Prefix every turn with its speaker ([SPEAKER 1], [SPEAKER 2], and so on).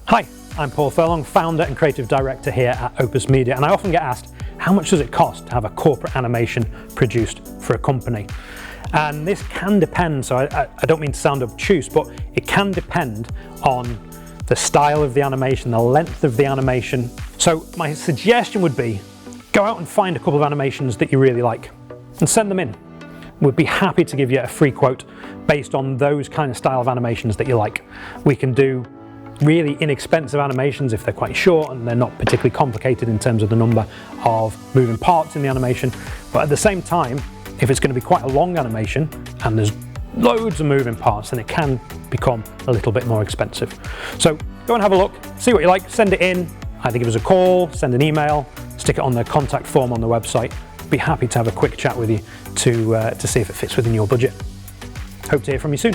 [SPEAKER 1] Hi, I'm Paul Furlong, founder and creative director here at Opus Media, and I often get asked, how much does it cost to have a corporate animation produced for a company? And this can depend, so I don't mean to sound obtuse, but it can depend on the style of the animation, the length of the animation. So my suggestion would be, go out and find a couple of animations that you really like and send them in. We'd be happy to give you a free quote based on those kind of style of animations that you like. We can do really inexpensive animations if they're quite short and they're not particularly complicated in terms of the number of moving parts in the animation. But at the same time, if it's going to be quite a long animation and there's loads of moving parts, then it can become a little bit more expensive. So go and have a look, see what you like, send it in, either give us a call, send an email, stick it on the contact form on the website. Be happy to have a quick chat with you to see if it fits within your budget. Hope to hear from you soon.